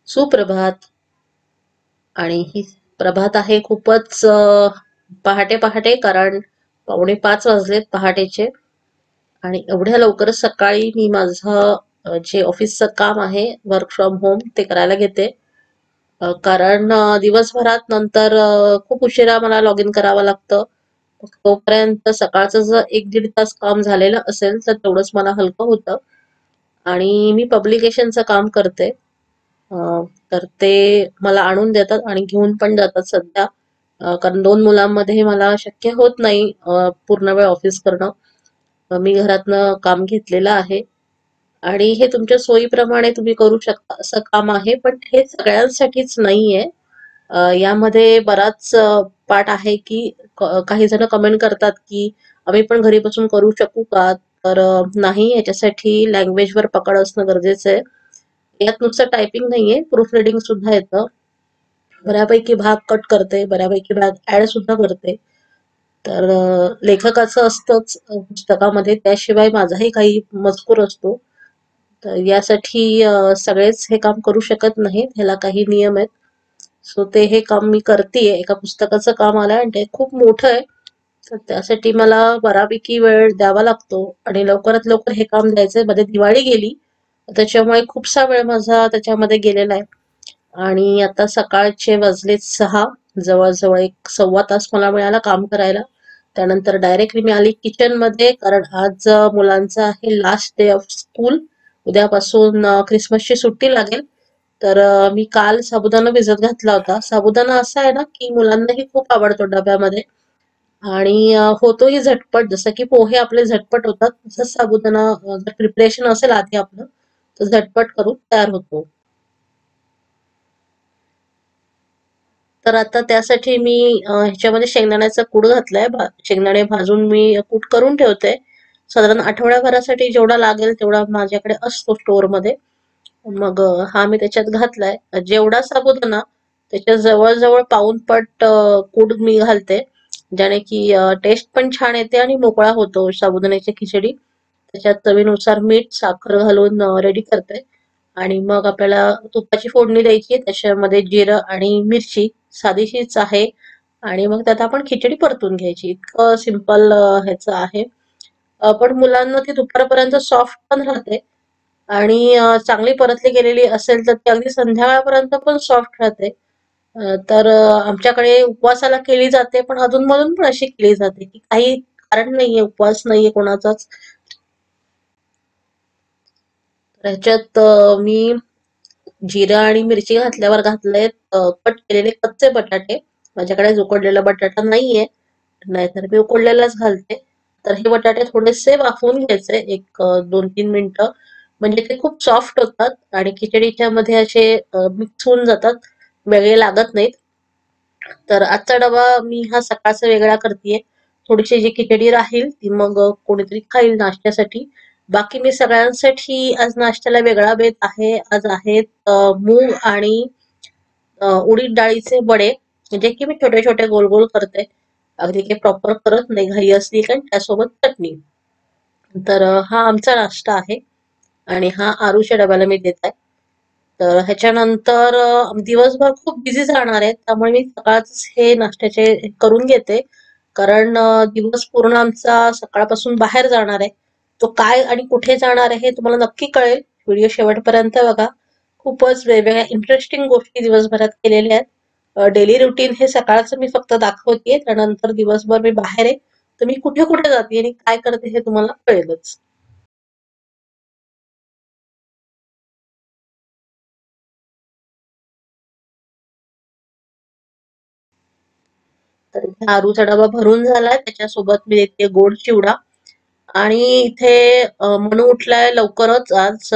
सुप्रभात. आणि ही प्रभात आहे खूपच पहाटे पहाटे, कारण 4:45 वाजलेत पहाटेचे. आणि एवढ्या लवकर सकाळी मी माझं जे ऑफिसचं काम आहे, वर्क फ्रॉम होम, ते करायला घेते. कारण दिवसभरात नंतर खूप उशिरा मला लॉग इन करावं लागतं. तोपर्यंत सकाळचं जर 1-1.5 तास काम झालेलं असेल तर तेवढंच मला हलकं होतं. आणि मी पब्लिकेशनचं काम करते. तर ते मला आणून देतात आणि घेऊन पण जातात सध्या. कारण 2 मुलांमध्ये मला शक्य होत नाही पूर्ण वेळ ऑफिस करणं. मी घरातनं काम घेतलेलं आहे आणि हे तुमच्या सोयीप्रमाणे तुम्ही करू शकता असं काम आहे, पण हे सगळ्यांसाठीच नाहीये. यामध्ये बराच पार्ट आहे की काही जण कमेंट करतात की आम्ही पण घरी बसून करू शकू का? तर नाही, याच्यासाठी लँग्वेजवर पकड असणं गरजेचं आहे. यात नुसतं टायपिंग नाहीये, प्रूफ रिडिंग सुद्धा येतं. बऱ्यापैकी भाग कट करते, बऱ्यापैकी भाग ऍड सुद्धा करते. तर लेखकाचं असतंच पुस्तकामध्ये, त्याशिवाय माझाही काही मजकूर असतो. तर यासाठी सगळेच हे काम करू शकत नाहीत, ह्याला काही नियम आहेत. सो ते हे काम मी करतेय. एका पुस्तकाचं काम आलंय आणि ते खूप मोठं आहे, तर त्यासाठी मला बरापैकी वेळ द्यावा लागतो आणि लवकरात लवकर हे काम द्यायचंय. मध्ये दिवाळी गेली, त्याच्यामुळे खूपसा वेळ माझा त्याच्यामध्ये गेलेला आहे. आणि आता सकाळचे वाजलेत 6. जवळजवळ 1-1.25 तास मला मिळाला काम करायला. त्यानंतर डायरेक्टली मी आली किचन मध्ये, कारण आज मुलांचं आहे लास्ट डे ऑफ स्कूल. उद्यापासून ख्रिसमसची सुट्टी लागेल. तर मी काल साबुदाणा भिजत घातला होता. साबुदाणा असा आहे ना की मुलांनाही खूप आवडतो डब्यामध्ये आणि होतोही झटपट. जसं की पोहे आपले झटपट होतात, तसंच साबुदाणा जर प्रिपरेशन असेल आधी आपलं, तर झटपट करून तयार होतो. तर आता त्यासाठी मी ह्याच्यामध्ये शेंगदाण्याचा कूट घातलाय. शेंगदाणे भाजून मी कूट करून ठेवते. साधारण आठवड्याभरासाठी जेवढा लागेल तेवढा माझ्याकडे असतो स्टोअर मध्ये. मग हा मी त्याच्यात घातलाय. जेवढा साबुदाणा त्याच्या जवळजवळ पाऊण पट कूट मी घालते, ज्याने की टेस्ट पण छान येते आणि मोकळा होतो साबुदाण्याची खिचडी. त्याच्यात चवीनुसार मीठ, साखर घालून रेडी करते. आणि मग आपल्याला तुपाची फोडणी द्यायची. त्याच्यामध्ये जिरं आणि मिरची साधीशीच आहे. आणि मग त्यात आपण खिचडी परतून घ्यायची. इतकं सिंपल ह्याचं आहे. पण मुलांना ती दुपारपर्यंत सॉफ्ट पण राहते आणि चांगली परतली गेलेली असेल तर ती अगदी संध्याकाळपर्यंत पण सॉफ्ट राहते. तर आमच्याकडे उपवासाला केली जाते, पण अधूनमधून पण अशी केली जाते की काही कारण नाहीये, उपवास नाहीये कोणाचाच. ह्याच्यात मी जिरं आणि मिरची घातल्यावर घातले कट केलेले कच्चे बटाटे. माझ्याकडे उकडलेला बटाटा नाहीये, नाहीतर मी उकडलेलाच घालते. तर हे बटाटे थोडेसे वाफवून घ्यायचे, एक 2-3 मिनिटं. म्हणजे ते खूप सॉफ्ट होतात आणि खिचडीच्या मध्ये असे मिक्स होऊन जातात, वेगळे लागत नाहीत. तर आजचा डबा मी हा सकाळचा वेगळा करतेय. थोडीशी जी खिचडी राहील ती मग कोणीतरी खाईल नाश्त्यासाठी. बाकी मी सगळ्यांसाठी आज नाश्त्याला वेगळा बेत आहे. आज आहेत मूग आणि उडीद डाळीचे वडे, जे की मी छोटे छोटे गोल गोल करते. अगदी काही प्रॉपर करत नाही, घाई असली कारण त्यासोबत चटणी. तर हा आमचा नाश्ता आहे आणि हा आरूच्या डब्याला मी देत आहे. तर ह्याच्यानंतर दिवसभर खूप बिझी जाणार आहे, त्यामुळे मी सकाळच हे नाश्त्याचे करून घेते. कारण दिवस पूर्ण आमचा सकाळपासून बाहेर जाणार आहे. तो काय आणि कुठे जाणार आहे हे तुम्हाला नक्की कळेल. व्हिडिओ शेवटपर्यंत बघा. खूपच वेगवेगळ्या इंटरेस्टिंग गोष्टी दिवसभरात केलेल्या आहेत. डेली रुटीन हे सकाळचं मी फक्त दाखवतेय, त्यानंतर दिवसभर मी बाहेर आहे, तर मी कुठे कुठे जाते आणि काय करते हे तुम्हाला कळेलच. तर इथे आरूचा डबा भरून झालाय, त्याच्यासोबत मी देते गोड चिवडा. आणि इथे मनू उठलाय लवकरच आज.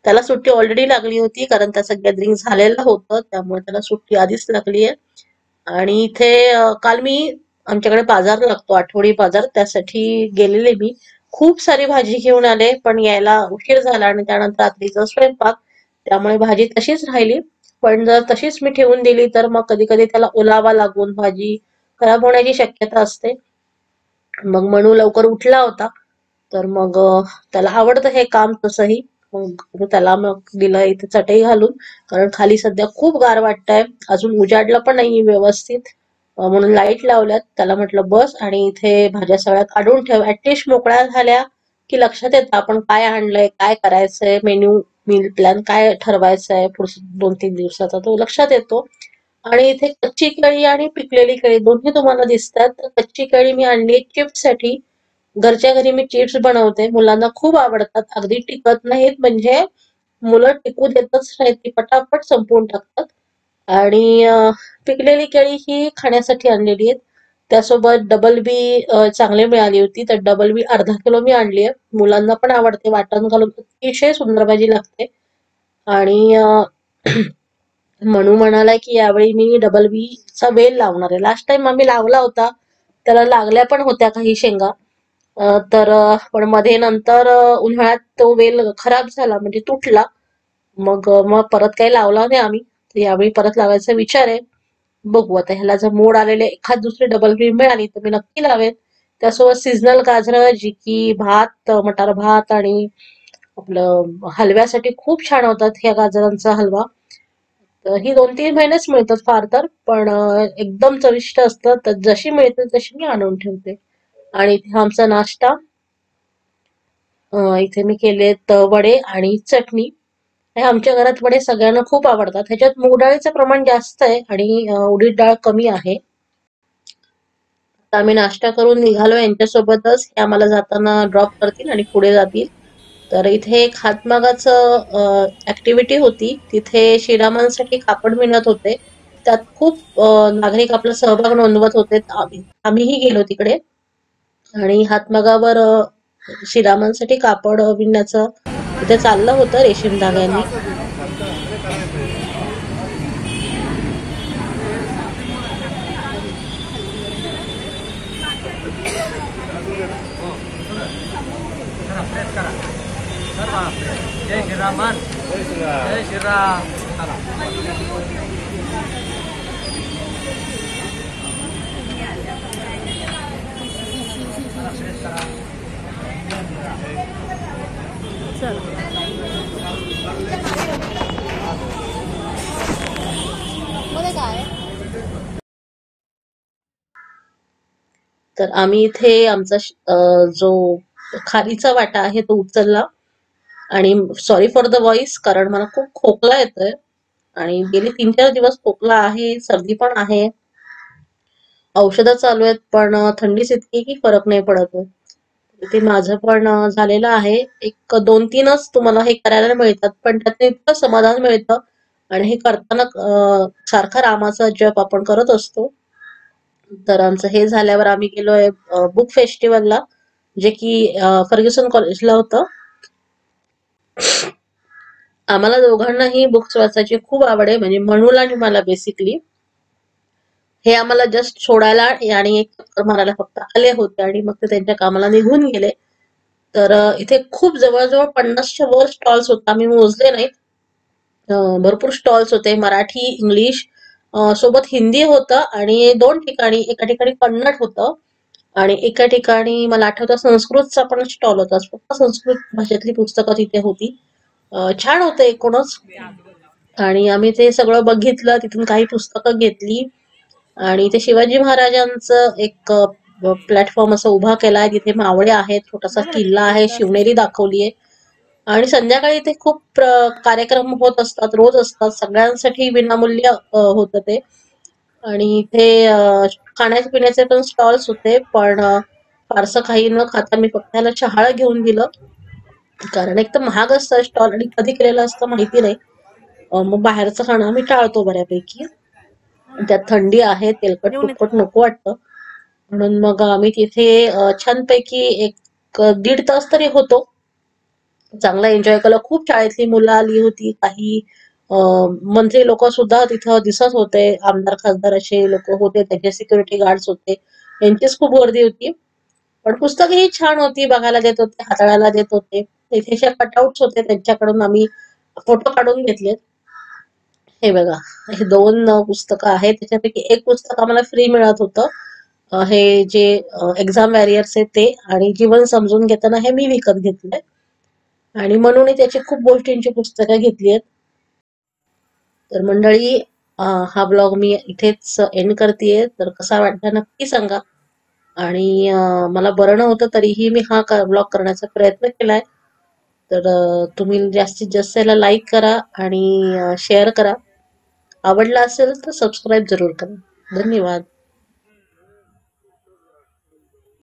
त्याला सुट्टी ऑलरेडी लागली होती, कारण त्याचं गॅदरिंग झालेलं होतं, त्यामुळे त्याला सुट्टी आधीच लागली आहे. आणि इथे काल मी, आमच्याकडे बाजार लागतो, आठवडी बाजार, त्यासाठी गेलेले मी. खूप सारी भाजी घेऊन आले, पण यायला उशीर झाला आणि त्यानंतर रात्रीचा स्वयंपाक, त्यामुळे भाजी तशीच राहिली. पण जर तशीच मी ठेवून दिली तर मग कधी कधी त्याला ओलावा लागून भाजी खराब होण्याची शक्यता असते. मग मनू लवकर उठला होता, तर मग त्याला आवडतं हे काम तसंही. मग त्याला मग दिलं इथे चटई घालून, कारण खाली सध्या खूप गार वाटतंय, अजून उजाडलं पण नाही व्यवस्थित. म्हणून लाईट लावल्यात. त्याला म्हटलं बस आणि इथे भाज्या सगळ्या काढून ठेव. ऍटलिस्ट मोकळ्या झाल्या की लक्षात येतं आपण काय आणलंय, काय करायचंय, मील प्लॅन काय ठरवायचा पुढच्या 2-3 दिवसाचा, तो लक्षात येतो. आणि इथे कच्ची केळी आणि पिकलेली केळी दोन्ही तुम्हाला दिसतात. तर कच्ची केळी मी आणली चिप्स साठी. घरच्या घरी मी चिप्स बनवते, मुलांना खूप आवडतात. अगदी टिकत नाहीत, म्हणजे मुलं टिकू देतच नाहीत, ती पटापट संपवून टाकतात. आणि पिकलेली केळी ही खाण्यासाठी आणलेली आहेत. त्यासोबत डबल बी चांगली मिळाली होती, तर डबल बी अर्धा किलो मी आणली आहे. मुलांना पण आवडते, वाटण घालून अतिशय सुंदर भाजी लागते. आणि म्हणू म्हणाला की यावेळी मी डबल बी चा वेल लावणार आहे. लास्ट टाइम आम्ही लावला होता, त्याला लागल्या पण होत्या काही शेंगा. तर पण मध्ये नंतर उन्हाळ्यात तो वेल खराब झाला, म्हणजे तुटला. मग परत काही लावला नाही आम्ही. तर यावेळी परत लावायचा विचार आहे. बघू आता, ह्याला जर मोड आलेले एखाद दुसरी डबल बी मिळाली तर मी नक्की लावेन. त्यासोबत सीझनल गाजरं, जी की भात, मटार भात आणि आपलं हलव्यासाठी खूप छान होतात ह्या गाजरांचा हलवा. तर ही 2-3 महिनेच मिळतात फार तर, पण एकदम चविष्ट असतं. तर जशी मिळते तशी मी आणून ठेवते. आणि इथे आमचा नाश्ता, इथे मी केलेत वडे आणि चटणी. हे आमच्या घरात वडे सगळ्यांना खूप आवडतात. ह्याच्यात मूग डाळीचं प्रमाण जास्त आहे आणि उडीद डाळ कमी आहे. तर आम्ही नाश्ता करून निघालो यांच्यासोबतच. हे आम्हाला जाताना ड्रॉप करतील आणि पुढे जातील. तर इथे एक हातमागाचं ऍक्टिव्हिटी होती. तिथे श्रीरामांसाठी कापड विणत होते. त्यात खूप नागरिक आपला सहभाग नोंदवत होते. आम्हीही गेलो तिकडे आणि हातमागावर श्रीरामांसाठी कापड विणण्याचं तिथे चाललं होतं रेशीम धाग्यांनी. जय श्रीराम, जय श्रीराम. तर आम्ही इथे आमचा जो खारीचा वाटा आहे तो उचलला. आणि सॉरी फॉर द व्हॉइस, कारण मला खूप खोकला येतोय आणि गेली 3-4 दिवस खोकला आहे, सर्दी पण आहे. औषधं चालू आहेत, पण थंडीच इतकी की फरक नाही पडत आहे. ते माझं पण झालेलं आहे. एक 2-3च तुम्हाला हे करायला मिळतात, पण त्यात इतकं समाधान मिळतं. आणि हे करताना सारखा रामाचा जप आपण करत असतो. तर आमचं हे झाल्यावर आम्ही गेलोय बुक फेस्टिवलला, जे की फर्ग्युसन कॉलेजला होतं. आम्हाला दोघांनाही बुक्स वाचायची खूप आवड आहे, म्हणजे मनूला आणि मला बेसिकली. हे आम्हाला जस्ट सोडायला आणि एक चक्कर मारायला फक्त आले होते आणि मग ते त्यांच्या कामाला निघून गेले. तर इथे खूप जवळजवळ 50च्या वर स्टॉल्स होता, आम्ही मोजले नाहीत. भरपूर स्टॉल्स होते, मराठी, इंग्लिश, सोबत हिंदी होतं. आणि 2 ठिकाणी, एका ठिकाणी कन्नड होतं आणि एका ठिकाणी मला आठवतं संस्कृतचा पण स्टॉल होता. फक्त संस्कृत भाषेतली पुस्तकं तिथे होती. छान होतं एकूणच. आणि आम्ही ते सगळं बघितलं, तिथून काही पुस्तकं घेतली. आणि ते शिवाजी महाराजांचं एक प्लॅटफॉर्म असं उभा केलाय, तिथे मावळे आहेत, छोटासा किल्ला आहे, शिवनेरी दाखवलीये. आणि संध्याकाळी इथे खूप कार्यक्रम होत असतात, रोज असतात, सगळ्यांसाठी विनामूल्य होतं ते. आणि इथे खाण्याचे पिण्याचे पण स्टॉल्स होते, पण फारसं काही न खाता मी फक्त त्याला चहाळ घेऊन दिलं, कारण एक तर महाग असतं स्टॉल आणि कधी केलेलं असतं माहिती नाही. मग बाहेरचं खाणं आम्ही टाळतो बऱ्यापैकी. त्यात थंडी आहे, तेलकट तुपकट नको वाटतं. म्हणून मग आम्ही तिथे छानपैकी एक 1.5 तास तरी होतो. चांगला एन्जॉय केला. खूप शाळेतली मुलं आली होती, काही मंत्री लोक सुद्धा तिथं दिसत होते. आमदार खासदार असे लोक होते, त्याचे सिक्युरिटी गार्ड्स होते, यांचीच खूप गर्दी होती. पण पुस्तकही छान होती, बघायला देत होते, हाताळायला देत होते. तिथे कटआउट्स होते, त्यांच्याकडून आम्ही फोटो काढून घेतले. हे बघा, हे 2 पुस्तकं आहेत, त्याच्यापैकी एक पुस्तक आम्हाला फ्री मिळत होतं. हे जे एक्झाम वॉरियर्स आहे ते, आणि जीवन समजून घेताना हे मी विकत घेतलंय. आणि म्हणून त्याची खूप गोष्टींची पुस्तकं घेतली आहेत. तर मंडळी, हा ब्लॉग मी इथेच एंड करतेय. तर कसा वाटला नक्की सांगा. आणि मला बरं नव्हतं तरीही मी हा ब्लॉग करण्याचा प्रयत्न केलाय. तर तुम्ही जास्तीत जास्त याला लाईक करा आणि शेअर करा. आवडला असेल तर सबस्क्राईब जरूर करा. धन्यवाद.